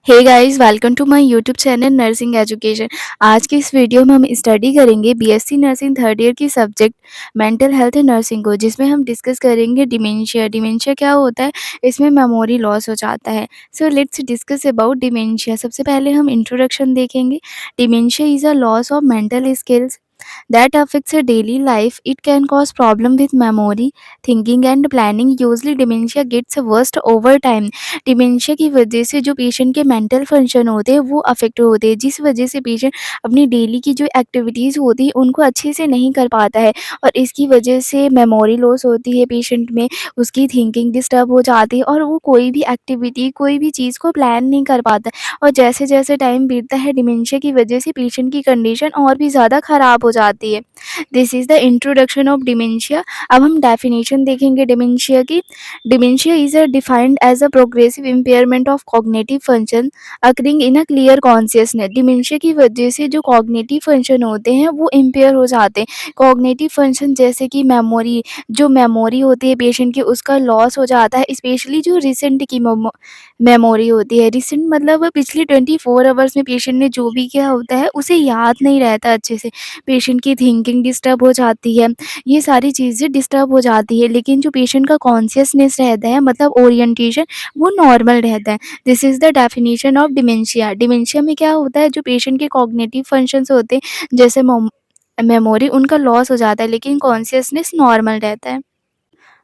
Hey guys, welcome to my YouTube channel nursing education. आज की इस वीडियो में हम स्टडी करेंगे बीएससी नर्सिंग थर्ड ईयर की सब्जेक्ट मेंटल हेल्थ नर्सिंग को, जिसमें हम डिस्कस करेंगे डिमेंशिया। डिमेंशिया क्या होता है? इसमें मेमोरी लॉस हो जाता है। So let's discuss about dementia. सबसे पहले हम इंट्रोडक्शन देखेंगे। Dementia is a loss of mental skills that affects your daily life. It can cause problem with memory, thinking and planning. Usually dementia gets worse over time. Dementia की वजह से जो patient के mental function होते हैं वो affect होते हैं, जिस वजह से पेशेंट अपनी डेली की जो एक्टिविटीज़ होती है उनको अच्छे से नहीं कर पाता है, और इसकी वजह से मेमोरी लॉस होती है पेशेंट में। उसकी थिंकिंग डिस्टर्ब हो जाती है और वो कोई भी एक्टिविटी, कोई भी चीज़ को प्लान नहीं कर पाता। और जैसे जैसे टाइम बीतता है, डिमेंशिया की वजह से पेशेंट की कंडीशन और भी ज़्यादा ख़राब हो जाती है। This is the introduction of dementia. अब हम डेफिनेशन देखेंगे डिमेंशिया की। Dementia is defined as a progressive impairment of cognitive function occurring in a clear consciousness. Dementia की वजह से जो कॉग्निटिव फंक्शन होते हैं वो इम्पेयर हो जाते हैं। कॉग्निटिव फंक्शन जैसे कि मेमोरी, जो मेमोरी होती है पेशेंट की उसका लॉस हो जाता है, स्पेशली जो रिसेंट की मेमोरी होती है। रिसेंट मतलब पिछले 24 आवर्स में पेशेंट ने जो भी किया होता है उसे याद नहीं रहता अच्छे से। पेशेंट की थिंकिंग डिस्टर्ब हो जाती है, ये सारी चीज़ें डिस्टर्ब हो जाती है, लेकिन जो पेशेंट का कॉन्शियसनेस रहता है, मतलब ओरिएंटेशन, वो नॉर्मल रहता है। This is the definition of dementia. Dementia में क्या होता है, जो पेशेंट के कॉग्निटिव फंक्शंस होते हैं जैसे मेमोरी, उनका लॉस हो जाता है, लेकिन कॉन्शियसनेस नॉर्मल रहता है।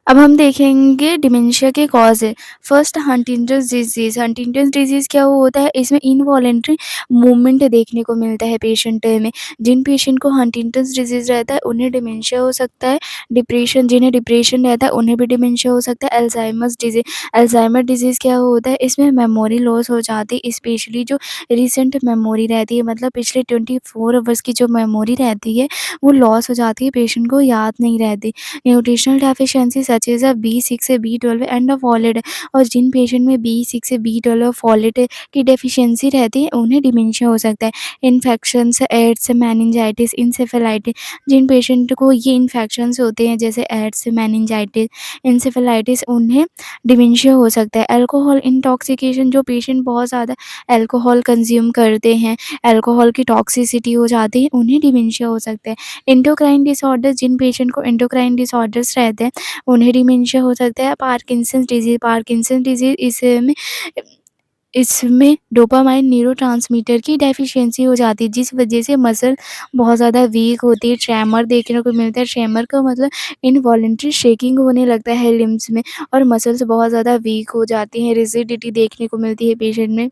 अब हम देखेंगे डिमेंशिया के कॉज है। First, Huntington's disease. Huntington's disease क्या होता है? इसमें इनवॉलेंट्री मूवमेंट देखने को मिलता है पेशेंट में। जिन पेशेंट को हंटिंगटन्स डिजीज़ रहता है उन्हें डिमेंशिया हो सकता है। डिप्रेशन, जिन्हें डिप्रेशन रहता है उन्हें भी डिमेंशिया हो सकता है। Alzheimer's disease. अल्जाइमर डिजीज़ क्या होता है? इसमें मेमोरी लॉस हो जाती है, स्पेशली जो रिसेंट मेमोरी रहती है, मतलब पिछले 24 आवर्स की जो मेमोरी रहती है वो लॉस हो जाती है, पेशेंट को याद नहीं रहती। Nutritional deficiency such as B6 से B12 एंड फॉलेट। और जिन पेशेंट में B6 से B12 फॉलेट की डेफिशिएंसी रहती है उन्हें डिमेंशिया हो सकता है। Infections, AIDS, meningitis, encephalitis. जिन पेशेंट को ये इन्फेक्शंस होते हैं जैसे एड्स, मेनिंजाइटिस, इंसेफेलाइटिस, उन्हें डिमेंशिया हो सकता है। अल्कोहल इंटॉक्सिकेशन, जो पेशेंट बहुत ज़्यादा अल्कोहल कंज्यूम करते हैं, अल्कोहल की टॉक्सिसिटी हो जाती है, उन्हें डिमेंशिया हो सकता है। एंडोक्राइन डिसऑर्डर, जिन पेशेंट को एंडोक्राइन डिसऑर्डर्स रहते हैं उन्हें डिमेंशिया हो सकता है। Parkinson's disease. पार्किंसन डिजीज़ इसमें डोपामाइन न्यूरोट्रांसमीटर की डेफिशिएंसी हो जाती है, जिस वजह से मसल बहुत ज़्यादा वीक होती है। ट्रेमर देखने को मिलता है। ट्रेमर का मतलब इनवॉलंटरी शेकिंग होने लगता है लिम्स में, और मसल्स बहुत ज़्यादा वीक हो जाती हैं। रिजिडिटी देखने को मिलती है पेशेंट में।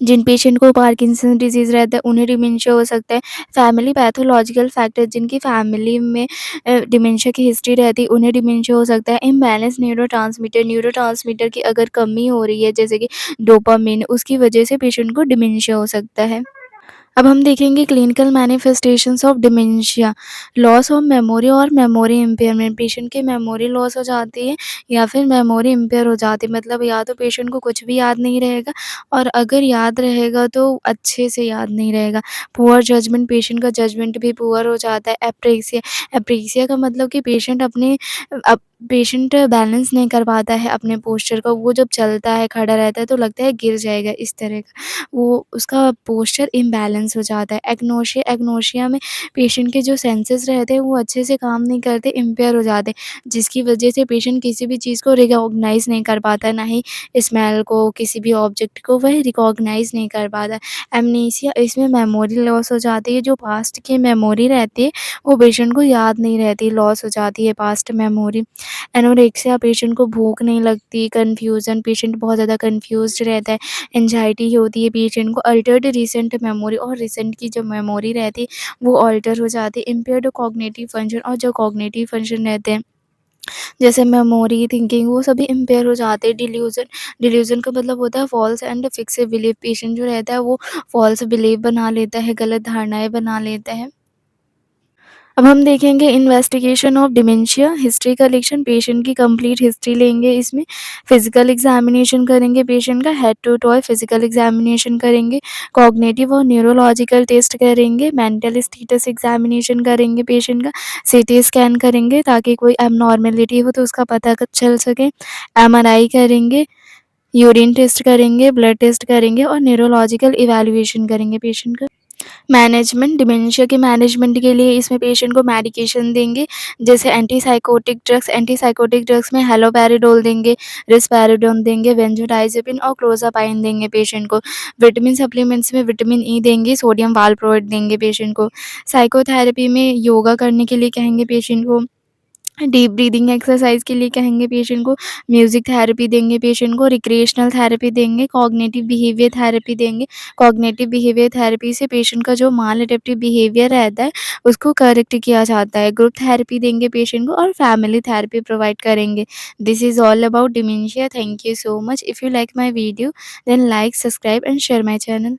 जिन पेशेंट को पार्किंसन डिजीज़ रहता है उन्हें डिमेंशिया हो सकता है। फैमिली पैथोलॉजिकल फैक्टर, जिनकी फैमिली में डिमेंशिया की हिस्ट्री रहती है उन्हें डिमेंशिया हो सकता है। इम्बैलेंस न्यूरोट्रांसमीटर, न्यूरोट्रांसमीटर की अगर कमी हो रही है जैसे कि डोपामाइन, उसकी वजह से पेशेंट को डिमेंशिया हो सकता है। अब हम देखेंगे clinical manifestations of dementia. Loss of memory और मेमोरी इम्पेयरमेंट। पेशेंट की मेमोरी लॉस हो जाती है या फिर मेमोरी इम्पेयर हो जाती है, मतलब या तो पेशेंट को कुछ भी याद नहीं रहेगा, और अगर याद रहेगा तो अच्छे से याद नहीं रहेगा। पुअर जजमेंट, पेशेंट का जजमेंट भी पुअर हो जाता है। एप्रेक्सिया। एप्रेक्सिया का मतलब कि पेशेंट बैलेंस नहीं कर पाता है अपने पोस्चर का। वो जब चलता है, खड़ा रहता है तो लगता है गिर जाएगा, इस तरह का वो उसका पोस्चर इम्बैलेंस हो जाता है। एग्नोशिया। एग्नोशिया में पेशेंट के जो सेंसेस रहते हैं वो अच्छे से काम नहीं करते, इम्पेयर हो जाते हैं, जिसकी वजह से पेशेंट किसी भी चीज़ को रिकॉग्नाइज़ नहीं कर पाता, ना ही स्मेल को, किसी भी ऑब्जेक्ट को वह रिकॉग्नाइज़ नहीं कर पाता। एमनीसिया, इसमें मेमोरी लॉस हो जाती है। जो पास्ट की मेमोरी रहती है वो पेशेंट को याद नहीं रहती, लॉस हो जाती है पास्ट मेमोरी। एनोरेक्सिया, पेशेंट को भूख नहीं लगती। कन्फ्यूज़न, पेशेंट बहुत ज़्यादा कन्फ्यूज़्ड रहता है। एंग्जायटी होती है पेशेंट को। अल्टर्ड रिसेंट मेमोरी, और रिसेंट की जो मेमोरी रहती है वो अल्टर हो जाती है। इम्पेयर्ड कॉग्निटिव फंक्शन, और जो कॉग्निटिव फंक्शन रहते हैं जैसे मेमोरी, थिंकिंग, वो सभी इम्पेयर हो जाते हैं। डिल्यूज़न। डिल्यूज़न का मतलब होता है false and fix belief. Patient जो रहता है वो फॉल्स बिलीफ बना लेता है, गलत धारणाएँ बना लेता है। अब हम देखेंगे investigation of dementia. History collection, patient की कंप्लीट हिस्ट्री लेंगे इसमें। फिजिकल एग्जामिनेशन करेंगे पेशेंट का, head to toe physical examination करेंगे। कॉग्निटिव और न्यूरोलॉजिकल टेस्ट करेंगे। मेंटल स्टेटस एग्जामिनेशन करेंगे पेशेंट का। सीटी स्कैन करेंगे ताकि कोई एबनॉर्मेलिटी हो तो उसका पता चल सके। एमआरआई करेंगे। यूरिन टेस्ट करेंगे, ब्लड टेस्ट करेंगे और न्यूरोलॉजिकल इवैल्यूएशन करेंगे पेशेंट का। मैनेजमेंट, डिमेंशिया के मैनेजमेंट के लिए इसमें पेशेंट को मेडिकेशन देंगे, जैसे एंटीसाइकोटिक ड्रग्स में हैलोपेरिडोल देंगे, रिस्पेरिडोन देंगे, बेंजोडाइज़ेपिन और क्लोज़ापाइन देंगे पेशेंट को। विटामिन सप्लीमेंट्स में विटामिन ई देंगे, सोडियम वालप्रोएट देंगे पेशेंट को। साइकोथेरेपी में योगा करने के लिए कहेंगे पेशेंट को। डीप ब्रीदिंग एक्सरसाइज के लिए कहेंगे पेशेंट को। म्यूज़िक थेरेपी देंगे पेशेंट को। रिक्रिएशनल थेरेपी देंगे। कॉग्निटिव बिहेवियर थेरेपी देंगे। कॉग्निटिव बिहेवियर थेरेपी से पेशेंट का जो मालएडेप्टिव बिहेवियर रहता है उसको करेक्ट किया जाता है। ग्रुप थेरेपी देंगे पेशेंट को और फैमिली थेरेपी प्रोवाइड करेंगे। This is all about dementia. Thank you so much. If you like my video then like, subscribe and share my channel.